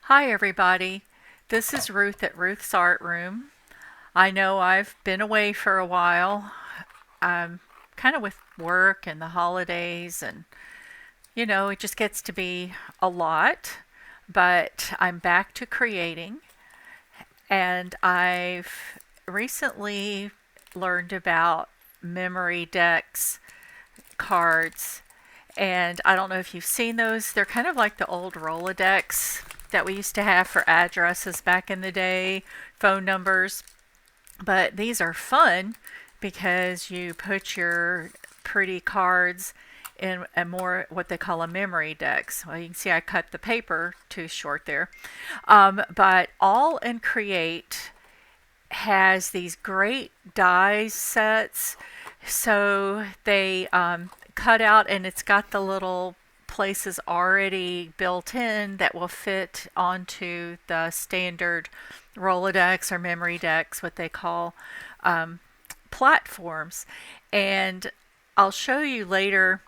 Hi everybody, this is Ruth at Ruth's Art Room. I know I've been away for a while, kind of with work and the holidays, and it just gets to be a lot, but I'm back to creating, and I've recently learned about Memory Dex cards. And I don't know if you've seen those. They're kind of like the old Rolodex that we used to have for addresses back in the day, phone numbers. But these are fun because you put your pretty cards in a more what they call a memory dex. Well, you can see I cut the paper too short there. But AALL Create has these great die sets. So they cut out, and it's got the little places already built in that will fit onto the standard Rolodex or Memory Dex, what they call platforms. And I'll show you later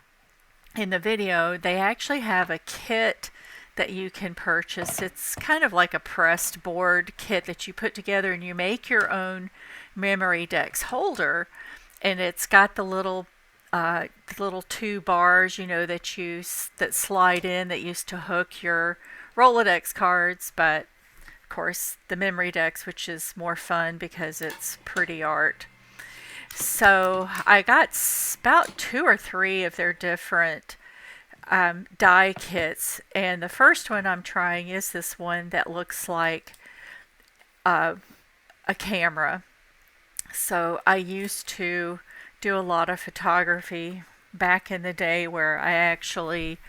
in the video, they actually have a kit that you can purchase. It's kind of like a pressed board kit that you put together, and you make your own Memory Dex holder, and it's got the little two bars, that slide in that used to hook your Rolodex cards, but of course the Memory Dex, which is more fun because it's pretty art. So I got about two or three of their different die kits, and the first one I'm trying is this one that looks like a camera. So I used to do a lot of photography back in the day where I actually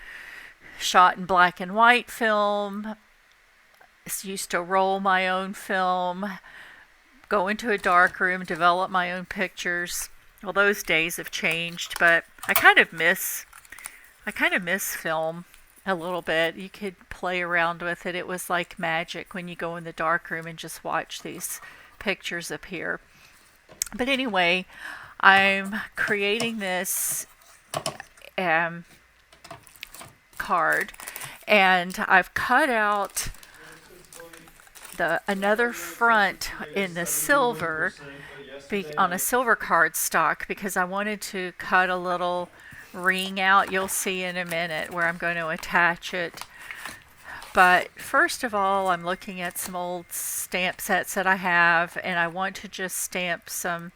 shot in black and white film, used to roll my own film, go into a dark room, develop my own pictures. Well, those days have changed, but I kind of miss film a little bit. You could play around with it. It was like magic when you go in the dark room and just watch these pictures appear. But anyway, I'm creating this card, and I've cut out another front in the silver on a silver card stock because I wanted to cut a little ring out. You'll see in a minute where I'm going to attach it. But first of all, I'm looking at some old stamp sets that I have, and I want to just stamp some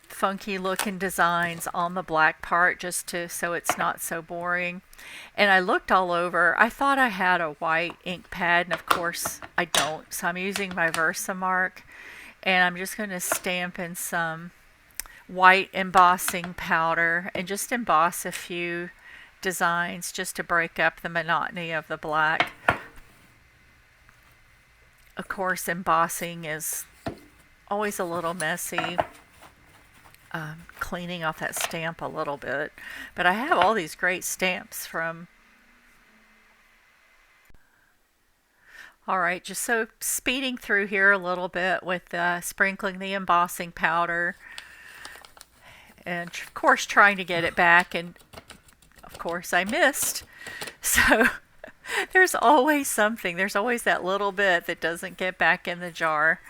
funky looking designs on the black part so it's not so boring. And I looked all over. I thought I had a white ink pad, and of course I don't. So I'm using my Versamark, and I'm just going to stamp in some white embossing powder and just emboss a few designs just to break up the monotony of the black. Of course, embossing is always a little messy. Cleaning off that stamp a little bit, but I have all these great stamps from. Alright, just so speeding through here a little bit with sprinkling the embossing powder, and of course trying to get it back, and of course I missed. So there's always something, there's always that little bit that doesn't get back in the jar.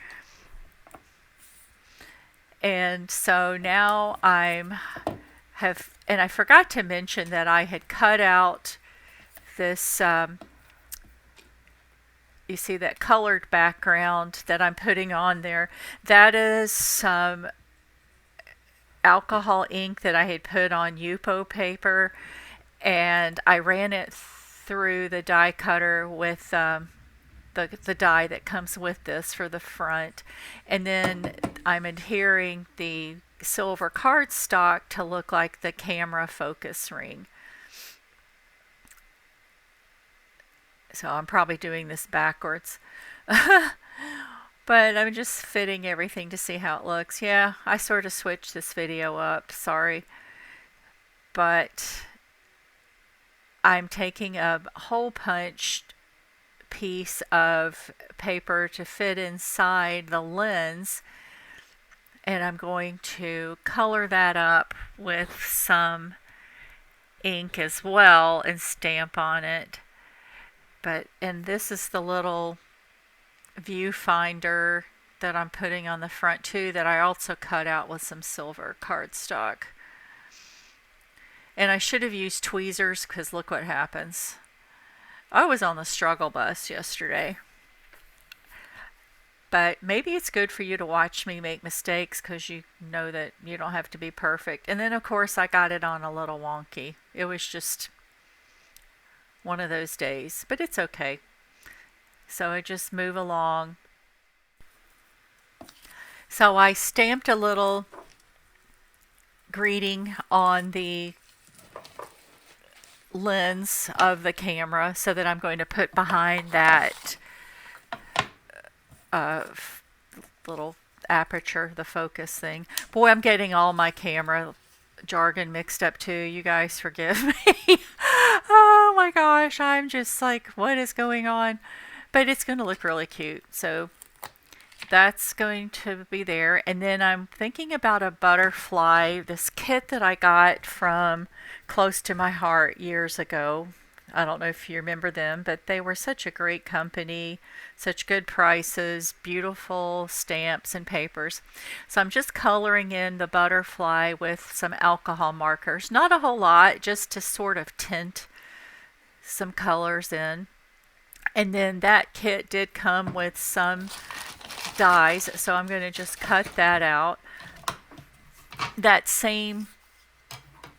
And so now and I forgot to mention that I had cut out this, you see that colored background that I'm putting on there. That is some alcohol ink that I had put on Yupo paper, and I ran it through the die cutter with the die that comes with this for the front, and then I'm adhering the silver cardstock to look like the camera focus ring. So I'm probably doing this backwards. But I'm just fitting everything to see how it looks. Yeah, I sort of switched this video up, sorry. But I'm taking a hole punched piece of paper to fit inside the lens, and I'm going to color that up with some ink as well and stamp on it. And this is the little viewfinder that I'm putting on the front too, that I also cut out with some silver cardstock. And I should have used tweezers, because look what happens. I was on the struggle bus yesterday. But maybe it's good for you to watch me make mistakes, because you know that you don't have to be perfect. And then, of course, I got it on a little wonky. It was just one of those days, but it's okay. So I just move along. So I stamped a little greeting on the lens of the camera, so that I'm going to put behind that little aperture, the focus thing. Boy, I'm getting all my camera jargon mixed up too. You guys forgive me. Oh my gosh, I'm just like, what is going on? But it's going to look really cute. So that's going to be there. And then I'm thinking about a butterfly, this kit that I got from Close to My Heart years ago. I don't know if you remember them, but they were such a great company, such good prices, beautiful stamps and papers. So I'm just coloring in the butterfly with some alcohol markers. Not a whole lot, just to sort of tint some colors in. And then that kit did come with some dies, so I'm going to just cut that out. That same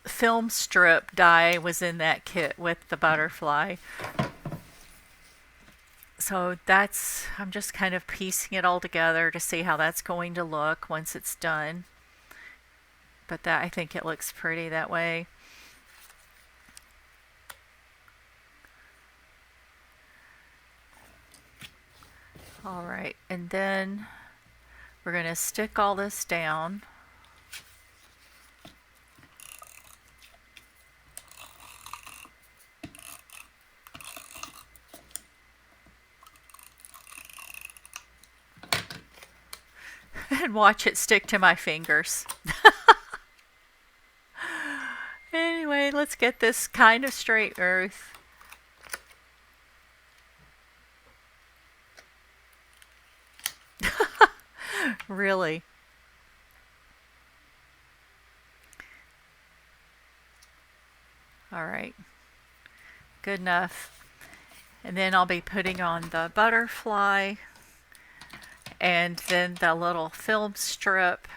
film strip die was in that kit with the butterfly. So I'm just kind of piecing it all together to see how that's going to look once it's done. But I think it looks pretty that way. All right, and then we're going to stick all this down. And watch it stick to my fingers. Anyway, let's get this kind of straight, Ruth. Really. All right. Good enough. And then I'll be putting on the butterfly, and then the little film strip,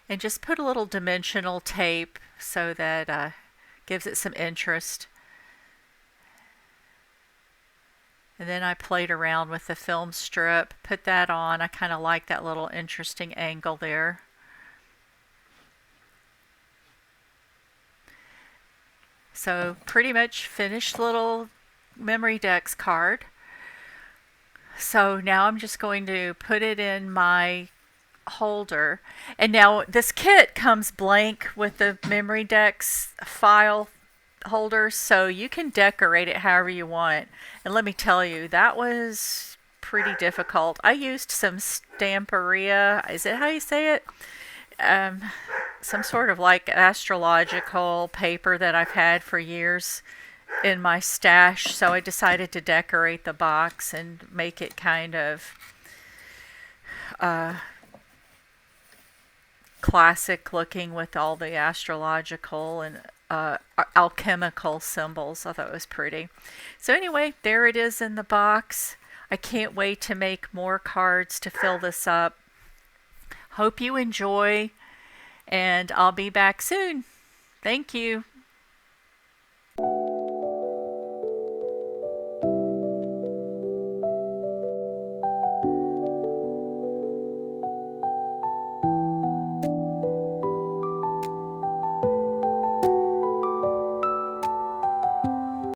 and just put a little dimensional tape so that gives it some interest. And then I played around with the film strip, put that on. I kind of like that little interesting angle there. So pretty much finished little Memory Dex card. So now I'm just going to put it in my holder. And now this kit comes blank with the Memory Dex file holders, so you can decorate it however you want. And let me tell you, that was pretty difficult. I used some Stamperia, is it how you say it? Some sort of like astrological paper that I've had for years in my stash, so I decided to decorate the box and make it kind of classic looking with all the astrological and alchemical symbols. I thought it was pretty. So anyway, there it is in the box. I can't wait to make more cards to fill this up. Hope you enjoy, and I'll be back soon. Thank you.